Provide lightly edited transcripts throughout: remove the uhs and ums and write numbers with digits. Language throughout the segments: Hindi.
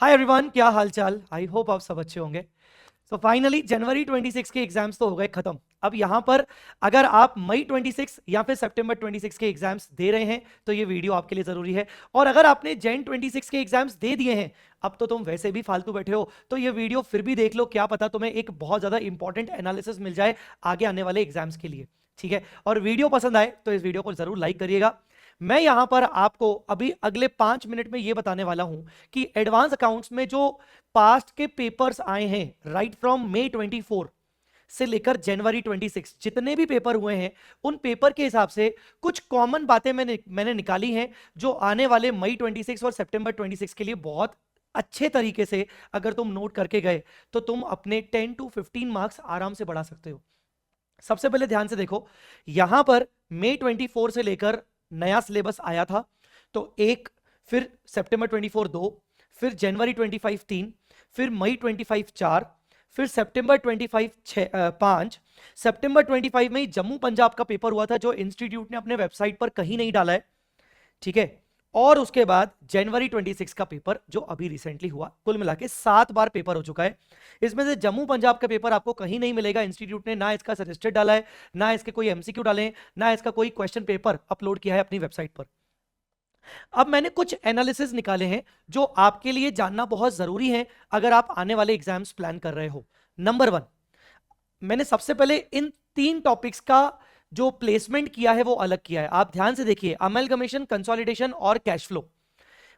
हाय एवरीवन, क्या हाल चाल। आई होप आप सब अच्छे होंगे। सो फाइनली जनवरी 26 के एग्जाम्स तो हो गए खत्म। अब यहाँ पर अगर आप मई 26 या फिर सितंबर 26 के एग्जाम्स दे रहे हैं तो ये वीडियो आपके लिए जरूरी है। और अगर आपने जैन 26 के एग्जाम्स दे दिए हैं, अब तो तुम वैसे भी फालतू बैठे हो, तो ये वीडियो फिर भी देख लो, क्या पता तुम्हें एक बहुत ज्यादा इंपॉर्टेंट एनालिसिस मिल जाए आगे आने वाले एग्जाम्स के लिए। ठीक है, और वीडियो पसंद आए तो इस वीडियो को जरूर लाइक करिएगा। मैं यहां पर आपको अभी अगले 5 मिनट में यह बताने वाला हूं कि एडवांस अकाउंट्स में जो पास्ट के पेपर्स आए हैं राइट फ्रॉम मई 24 से लेकर जनवरी 26, जितने भी पेपर हुए हैं उन पेपर के हिसाब से कुछ कॉमन बातें मैंने निकाली हैं जो आने वाले मई 26 और सितंबर 26 के लिए बहुत अच्छे तरीके से अगर तुम नोट करके गए तो तुम अपने 10 to 15 मार्क्स आराम से बढ़ा सकते हो। सबसे पहले ध्यान से देखो, यहां पर मई 24 से लेकर नया सिलेबस आया था, तो एक, फिर सितंबर 24 दो, फिर जनवरी 25 तीन, फिर मई 25 चार, फिर सितंबर 25 पांच। सितंबर 25 में ही जम्मू पंजाब का पेपर हुआ था जो इंस्टीट्यूट ने अपने वेबसाइट पर कहीं नहीं डाला है। ठीक है, और उसके बाद जनवरी 26 का पेपर जो अभी रिसेंटली हुआ। कुल मिला के 7 बार पेपर हो चुका है। इसमें से जम्मू पंजाब का पेपर आपको कहीं नहीं मिलेगा, इंस्टीट्यूट ने ना इसका सजेस्टेड डाला है, ना इसके कोई एमसीक्यू डाले हैं, ना इसका कोई क्वेश्चन पेपर अपलोड किया है अपनी वेबसाइट पर। अब मैंने कुछ एनालिसिस निकाले हैं जो आपके लिए जानना बहुत जरूरी है अगर आप आने वाले एग्जाम्स प्लान कर रहे हो। नंबर 1, मैंने सबसे पहले इन 3 टॉपिक्स का जो प्लेसमेंट किया है वो अलग किया है। आप ध्यान से देखिए, अमेलगमेशन, कंसोलिडेशन और कैश फ्लो।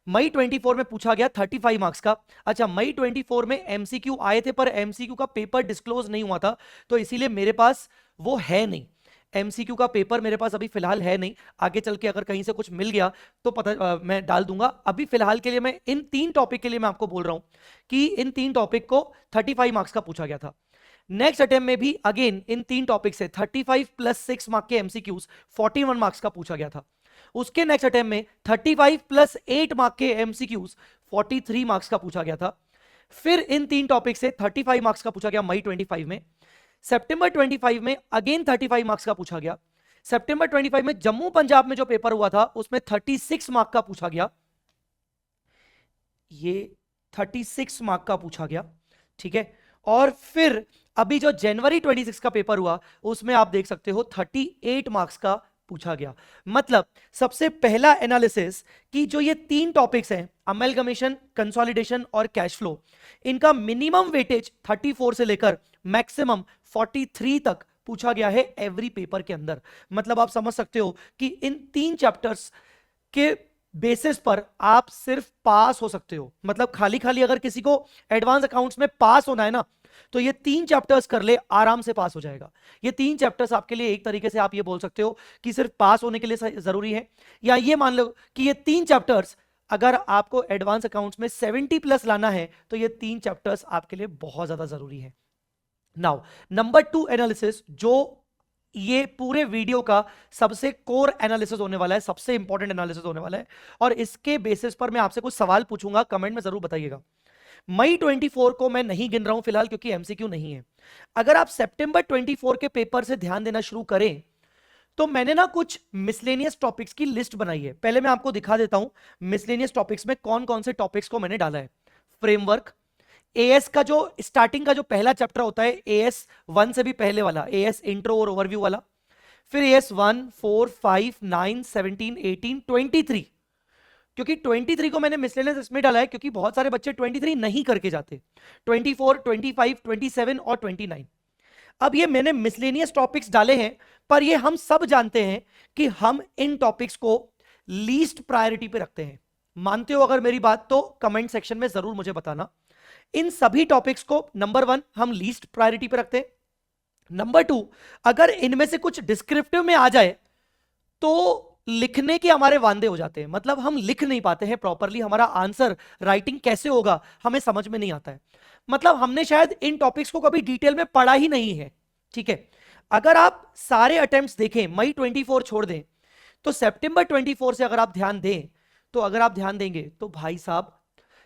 मई 24 में पूछा गया 35 मार्क्स का। अच्छा, मई 24 में एमसीक्यू आए थे पर एमसीक्यू का पेपर डिस्क्लोज नहीं हुआ था, तो इसीलिए मेरे पास वो है नहीं। एमसीक्यू का पेपर मेरे पास अभी फिलहाल है नहीं, आगे चल के अगर कहीं से कुछ मिल गया तो मैं डाल दूंगा। अभी फिलहाल के लिए मैं इन 3 टॉपिक के लिए मैं आपको बोल रहा हूं कि इन 3 टॉपिक को 35 मार्क्स का पूछा गया था। नेक्स्ट अटेम्प्ट में भी अगेन इन 3 टॉपिक से 35 प्लस 6 मार्क के एमसीक्यूज 41 मार्क्स का पूछा गया था। उसके नेक्स्ट अटेम्प्ट में 35 प्लस 8 मार्क के एमसीक्यूज 43 मार्क्स का पूछा गया था। फिर इन 3 टॉपिक से 35 मार्क्स का पूछा गया मई 25 में। सितंबर 25 में अगेन 35 मार्क्स का पूछा गया। सितंबर 25 में जम्मू पंजाब में जो पेपर हुआ था उसमें 36 मार्क का पूछा गया। ये 36 मार्क का पूछा गया। ठीक है, और फिर अभी जो जनवरी 26 का पेपर हुआ उसमें आप देख सकते हो 38 मार्क्स का पूछा गया। मतलब सबसे पहला एनालिसिस कि जो ये 3 टॉपिक्स हैं, अमेलगमेशन, कंसोलिडेशन और कैश फ्लो, इनका मिनिमम वेटेज 34 से लेकर मैक्सिमम 43 तक पूछा गया है एवरी पेपर के अंदर। मतलब आप समझ सकते हो कि इन 3 चैप्टर्स के बेसिस पर आप सिर्फ पास हो सकते हो। मतलब खाली खाली अगर किसी को एडवांस अकाउंट्स में पास होना है ना, तो ये 3 चैप्टर्स कर ले, आराम से पास हो जाएगा। ये 3 चैप्टर्स आपके लिए एक तरीके से आप ये बोल सकते हो कि सिर्फ पास होने के लिए जरूरी है। या ये मान लो कि ये 3 चैप्टर्स अगर आपको एडवांस अकाउंट्स में 70 प्लस लाना है तो ये 3 चैप्टर्स आपके लिए बहुत ज्यादा जरूरी है। नाउ नंबर 2 एनालिसिस, जो ये पूरे वीडियो का सबसे कोर एनालिसिस होने वाला है, सबसे इंपॉर्टेंट एनालिसिस होने वाला है, और इसके बेसिस पर मैं आपसे कुछ सवाल पूछूंगा, कमेंट में जरूर बताइएगा। मई 24 को मैं नहीं गिन रहा हूं फिलहाल क्योंकि एमसीक्यू नहीं है। अगर आप सितंबर 24 के पेपर से ध्यान देना शुरू करें तो मैंने ना कुछ मिसलेनियस टॉपिक्स की लिस्ट बनाई है। पहले मैं आपको दिखा देता हूं मिसलेनियस टॉपिक्स में कौन कौन से टॉपिक्स को मैंने डाला है। फ्रेमवर्क, एएस का जो स्टार्टिंग का जो पहला चैप्टर होता है, एएस 1 से भी पहले वाला, एएस इंट्रो और ओवरव्यू वाला। फिर एएस 1, 4, 5, 9, 17, 18, 23, क्योंकि 23 को मैंने मिसलेनियस इसमें डाला है क्योंकि बहुत सारे बच्चे 23 नहीं करके जाते। 24, 25, 27 और 29। अब ये मैंने मिसलेनियस टॉपिक्स डाले हैं, पर ये हम सब जानते हैं कि हम इन टॉपिक्स को लीस्ट प्रायोरिटी पे रखते हैं। मानते हो अगर मेरी बात तो कमेंट सेक्शन में जरूर मुझे बताना। इन सभी टॉपिक्स को नंबर 1 हम लीस्ट प्रायोरिटी पे रखते हैं। नंबर 2, अगर इनमें से कुछ डिस्क्रिप्टिव में आ जाए तो लिखने के हमारे वांदे हो जाते हैं। मतलब हम लिख नहीं पाते हैं प्रॉपरली, हमारा आंसर राइटिंग कैसे होगा हमें समझ में नहीं आता है। मतलब हमने शायद इन टॉपिक्स को कभी डिटेल में पढ़ा ही नहीं है। ठीक है, अगर आप सारे अटेम्प्ट्स देखें, मई 24 छोड़ दें, तो सितंबर 24 से अगर आप ध्यान दें, तो अगर आप ध्यान देंगे तो भाई साहब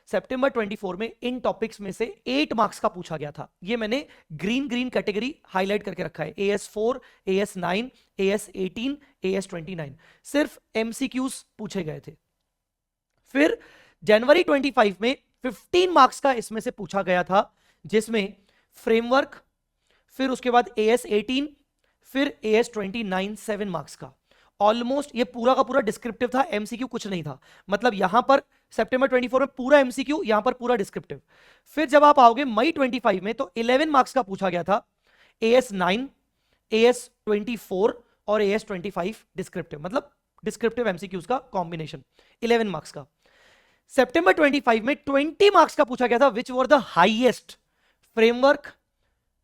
सितंबर 24 में इन टॉपिक्स में से 8 मार्क्स का पूछा गया था। ये मैंने ग्रीन ग्रीन कैटेगरी हाईलाइट करके रखा है, AS4, AS9, AS18, AS29, सिर्फ MCQs पूछे गए थे। फिर जनवरी 25 में 15 मार्क्स का इसमें से पूछा गया था, जिसमें फ्रेमवर्क, फिर उसके बाद AS 18, फिर AS 29 7 मार्क्स का। ऑलमोस्ट ये पूरा का पूरा डिस्क्रिप्टिव था, एमसीक्यू कुछ नहीं था। मतलब यहां पर सितंबर 24 में पूरा एमसीक्यू, यहां पर पूरा डिस्क्रिप्टिव। फिर जब आप आओगे मई 25 में तो 11 मार्क्स का पूछा गया था, AS 9, AS 24 और AS 25 डिस्क्रिप्टिव, मतलब डिस्क्रिप्टिव एमसीक्यूज का कॉम्बिनेशन 11 मार्क्स का। सितंबर 25 में 20 मार्क्स का पूछा गया था, विच वर द हाईएस्ट। फ्रेमवर्क,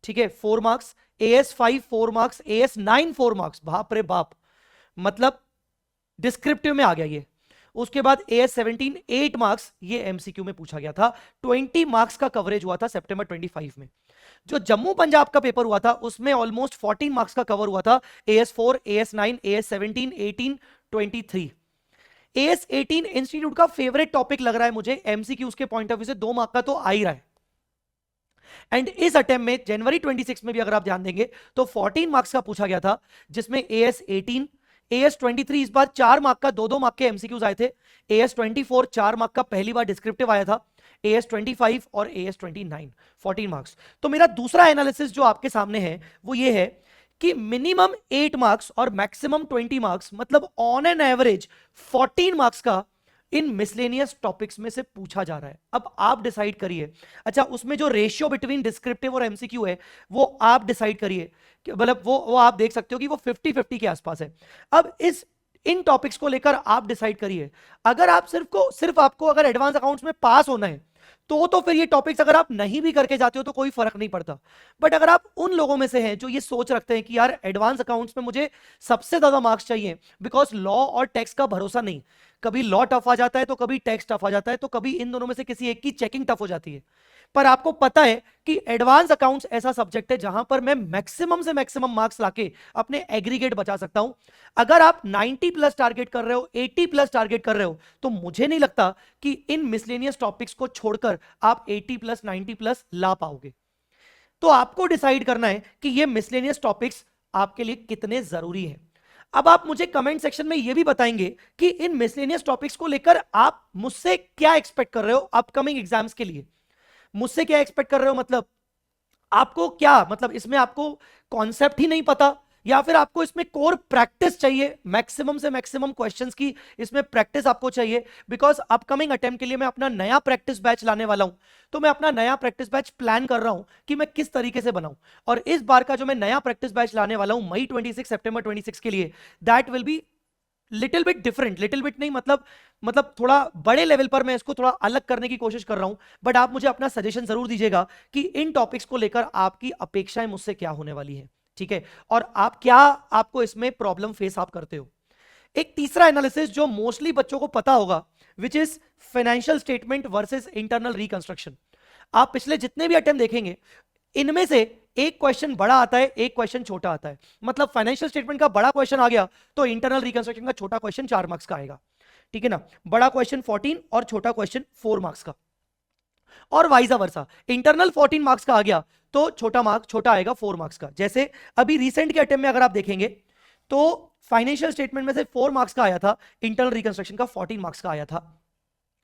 ठीक है, 4 marks, AS 5 4 marks, AS 9 4 marks, बाप रे बाप, मतलब डिस्क्रिप्टिव में आ गया ये। उसके बाद AS 17 8 मार्क्स, ये एमसीक्यू में पूछा गया था। 20 मार्क्स का कवरेज हुआ था सितंबर 25 में। जो जम्मू पंजाब का पेपर हुआ था उसमें ऑलमोस्ट 14 मार्क्स का कवर हुआ था, AS 4 AS 9 AS 17 18 23। AS 18 institute का फेवरेट टॉपिक लग रहा है मुझे, एमसीक्यूज के पॉइंट ऑफ व्यू से 2 मार्क का तो आ ही रहा है। एंड इस अटेम्प्ट में जनवरी 26 में भी अगर आप ध्यान देंगे तो 14 मार्क्स का पूछा गया था, जिसमें AS 18 AS 23 इस बार 4 मार्क का 2-2 मार्क के एमसीक्यूज आए थे। AS 24 4 मार्क का पहली बार डिस्क्रिप्टिव आया था। AS 25 और AS 29 14 मार्क्स। तो मेरा दूसरा एनालिसिस जो आपके सामने है वो ये है कि मिनिमम 8 मार्क्स और मैक्सिमम 20 मार्क्स, मतलब ऑन एन एवरेज 14 मार्क्स का इन मिसलेनियस टॉपिक्स में से पूछा जा रहा है। अब आप डिसाइड करिए, अच्छा उसमें जो रेशियो बिटवीन डिस्क्रिप्टिव और एमसीक्यू है वो आप डिसाइड करिए, मतलब वो आप देख सकते हो कि वो 50-50 के आसपास है। अब इन टॉपिक्स को लेकर आप डिसाइड करिए। अगर आप सिर्फ आपको अगर एडवांस अकाउंट्स में पास होना है तो फिर ये टॉपिक्स अगर आप नहीं भी करके जाते हो तो कोई फर्क नहीं पड़ता। बट अगर आप उन लोगों में से हैं जो ये सोच रखते हैं कि यार एडवांस अकाउंट्स में मुझे सबसे ज्यादा मार्क्स चाहिए, बिकॉज लॉ और टैक्स का भरोसा नहीं, कभी लॉ टफ आ जाता है तो कभी टैक्स टफ आ जाता है, तो कभी इन दोनों में से किसी एक की चेकिंग टफ हो जाती है। पर आपको पता है कि एडवांस अकाउंट्स ऐसा सब्जेक्ट है जहां पर मैं मैक्सिमम से मैक्सिमम मार्क्स लाके अपने एग्रीगेट बचा सकता हूं। अगर आप 90 प्लस टारगेट कर रहे हो, 80 प्लस टारगेट कर रहे हो, तो मुझे नहीं लगता कि इन मिसलेनियस टॉपिक्स को छोड़कर आप 80 प्लस 90 प्लस ला पाओगे। तो आपको डिसाइड करना है कि ये मिसलेनियस टॉपिक्स आपके लिए कितने जरूरी हैं। अब आप मुझे कमेंट सेक्शन में यह भी बताएंगे कि इन मिसलेनियस टॉपिक्स को लेकर आप मुझसे क्या एक्सपेक्ट कर रहे हो अपकमिंग एग्जाम्स के लिए। मुझसे क्या एक्सपेक्ट कर रहे हो, मतलब आपको क्या, मतलब इसमें आपको कॉन्सेप्ट ही नहीं पता, या फिर आपको इसमें कोर प्रैक्टिस चाहिए, मैक्सिमम से मैक्सिमम क्वेश्चंस की इसमें प्रैक्टिस आपको चाहिए। बिकॉज अपकमिंग अटेम्प्ट के लिए मैं अपना नया प्रैक्टिस बैच लाने वाला हूं, तो मैं अपना नया प्रैक्टिस बैच प्लान कर रहा हूं कि मैं किस तरीके से बनाऊं। और इस बार का जो मैं नया प्रैक्टिस बैच लाने वाला हूं मई 26 सितंबर 26 के लिए, that will be little bit different, little bit नहीं मतलब थोड़ा बड़े लेवल पर मैं इसको थोड़ा अलग करने की कोशिश कर रहा हूं। बट आप मुझे अपना सजेशन जरूर दीजिएगा कि इन टॉपिक्स को लेकर आपकी अपेक्षाएं मुझसे क्या होने वाली है, ठीक है, और आपको इसमें प्रॉब्लम फेस आप करते हो। एक तीसरा एनालिसिस जो मोस्टली बच्चों को पता होगा, which is financial statement versus internal reconstruction. आप पिछले जितने भी अटेम्प्ट देखेंगे इनमें से एक क्वेश्चन बड़ा आता है, एक क्वेश्चन छोटा आता है। मतलब फाइनेंशियल स्टेटमेंट का बड़ा क्वेश्चन आ गया तो इंटरनल रिकंस्ट्रक्शन का छोटा क्वेश्चन 4 मार्क्स का आएगा, ठीक है ना। बड़ा क्वेश्चन 14 और छोटा क्वेश्चन 4 मार्क्स का, और वाइजा वर्सा। इंटरनल 14 मार्क्स का आ गया तो छोटा आएगा 4 मार्क्स का। जैसे अभी रिसेंट के अटेम्प्ट में अगर आप देखेंगे तो फाइनेंशियल स्टेटमेंट में से 4 मार्क्स का आया था, इंटरनल रिकंस्ट्रक्शन का 14 मार्क्स का आया था।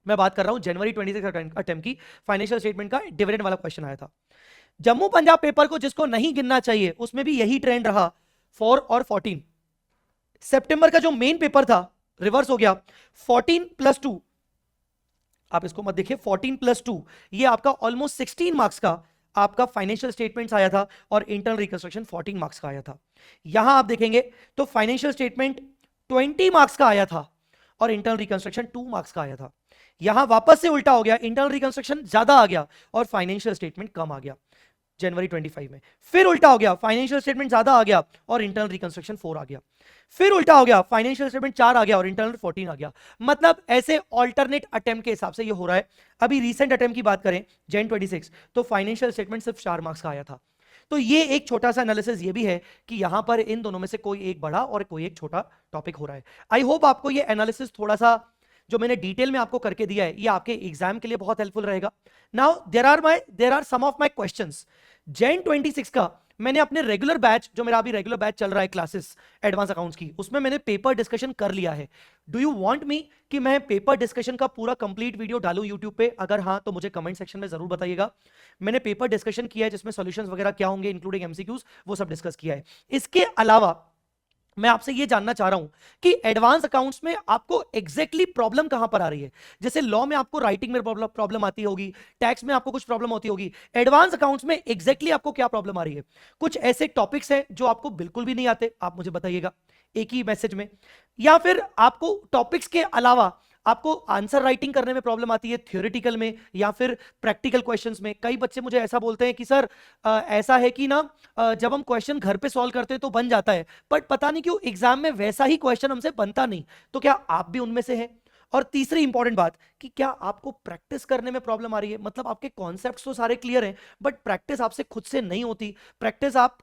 मैं बात कर रहा हूं जनवरी 26 अटेम्प्ट की, फाइनेंशियल स्टेटमेंट का डिविडेंड वाला क्वेश्चन आया था। जम्मू पंजाब पेपर को जिसको नहीं गिनना चाहिए उसमें भी यही ट्रेंड रहा, 4 और 14। सितंबर का जो मेन पेपर था रिवर्स हो गया, 14 + 2, आप इसको मत देखिए, 14 + 2 ये आपका ऑलमोस्ट 16 मार्क्स का आपका फाइनेंशियल स्टेटमेंट्स आया था, और इंटरनल रिकंस्ट्रक्शन 14 मार्क्स का आया था। यहां आप देखेंगे तो फाइनेंशियल स्टेटमेंट 20 मार्क्स का आया था और इंटरनल रिकंस्ट्रक्शन 2 मार्क्स का आया था। यहां वापस से उल्टा हो गया, इंटरनल रिकंस्ट्रक्शन ज्यादा आ गया और फाइनेंशियल स्टेटमेंट कम आ गया जनवरी 25 में। फिर उल्टा हो गया, फाइनेंशियल स्टेटमेंट ज्यादा आ गया और इंटरनल रिकंस्ट्रक्शन 4 आ गया। फिर उल्टा हो गया, फाइनेंशियल स्टेटमेंट 4 आ गया और इंटरनल 14 आ गया। मतलब ऐसे ऑल्टरनेट अटेम्प्ट के हिसाब से ये हो रहा है। अभी रीसेंट अटेम्प्ट की बात करें जैन 26, तो फाइनेंशियल स्टेटमेंट सिर्फ 4 मार्क्स का आया था। तो ये एक छोटा सा एनालिसिस ये भी है कि यहां पर इन दोनों में से कोई एक बड़ा और कोई एक छोटा टॉपिक हो रहा है। आई होप आपको ये एनालिसिस थोड़ा सा जो मैंने डिटेल में आपको करके दिया है ये आपके एग्जाम के लिए बहुत हेल्पफुल रहेगा। Now there are some of my questions. Jan 26 का मैंने अपने रेगुलर बैच, जो मेरा अभी रेगुलर बैच चल रहा है क्लासेस एडवांस अकाउंट्स की, उसमें मैंने पेपर डिस्कशन कर लिया है। डू यू वांट मी कि मैं पेपर डिस्कशन का पूरा कंप्लीट वीडियो डालूं यूट्यूब पे? अगर हाँ तो मुझे कमेंट सेक्शन में जरूर बताइएगा। मैंने पेपर डिस्कशन किया है जिसमें सॉल्यूशंस वगैरह क्या होंगे इंक्लूडिंग एमसीक्यूज, वो सब डिस्कस किया है। इसके अलावा मैं आपसे ये जानना चाह रहा हूं कि एडवांस अकाउंट्स में आपको एग्जैक्टली प्रॉब्लम कहां पर आ रही है। जैसे लॉ में आपको राइटिंग में प्रॉब्लम आती होगी, टैक्स में आपको कुछ प्रॉब्लम होती होगी, एडवांस अकाउंट्स में एग्जैक्टली आपको क्या प्रॉब्लम आ रही है? कुछ ऐसे टॉपिक्स हैं जो आपको बिल्कुल भी नहीं आते, आप मुझे बताइएगा एक ही मैसेज में। या फिर आपको टॉपिक्स के अलावा आपको आंसर राइटिंग करने में प्रॉब्लम आती है थ्योरेटिकल में या फिर प्रैक्टिकल क्वेश्चंस में। कई बच्चे मुझे ऐसा बोलते हैं कि सर ऐसा है कि ना जब हम क्वेश्चन घर पे सॉल्व करते हैं तो बन जाता है, बट पता नहीं क्यों एग्जाम में वैसा ही क्वेश्चन हमसे बनता नहीं। तो क्या आप भी उनमें से हैं? और तीसरी इंपॉर्टेंट बात कि क्या आपको प्रैक्टिस करने में प्रॉब्लम आ रही है? मतलब आपके कॉन्सेप्ट्स तो सारे क्लियर हैं बट प्रैक्टिस आपसे खुद से नहीं होती। प्रैक्टिस आप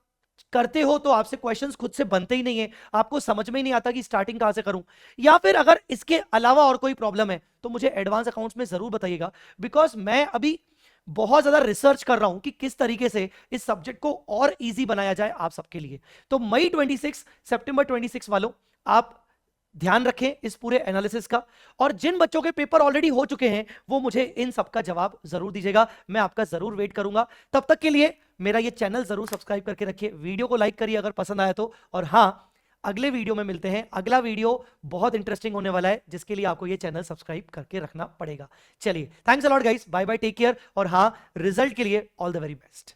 करते हो तो आपसे क्वेश्चंस खुद से बनते ही नहीं है, आपको समझ में ही नहीं आता कि स्टार्टिंग कहां से करूं। या फिर अगर इसके अलावा और कोई प्रॉब्लम है तो मुझे एडवांस अकाउंट्स में जरूर बताइएगा, बिकॉज मैं अभी बहुत ज्यादा रिसर्च कर रहा हूं कि किस तरीके से इस सब्जेक्ट को और इजी बनाया जाए आप सबके लिए। तो मई 26 सितंबर 26 वालों, आप ध्यान रखें इस पूरे एनालिसिस का। और जिन बच्चों के पेपर ऑलरेडी हो चुके हैं वो मुझे इन सब का जवाब जरूर दीजिएगा, मैं आपका जरूर वेट करूंगा। तब तक के लिए मेरा ये चैनल जरूर सब्सक्राइब करके रखिए, वीडियो को लाइक करिए अगर पसंद आया तो। और हाँ, अगले वीडियो में मिलते हैं। अगला वीडियो बहुत इंटरेस्टिंग होने वाला है जिसके लिए आपको ये चैनल सब्सक्राइब करके रखना पड़ेगा। चलिए, thanks a lot guys, bye bye, take care. और हाँ, रिजल्ट के लिए ऑल द वेरी बेस्ट।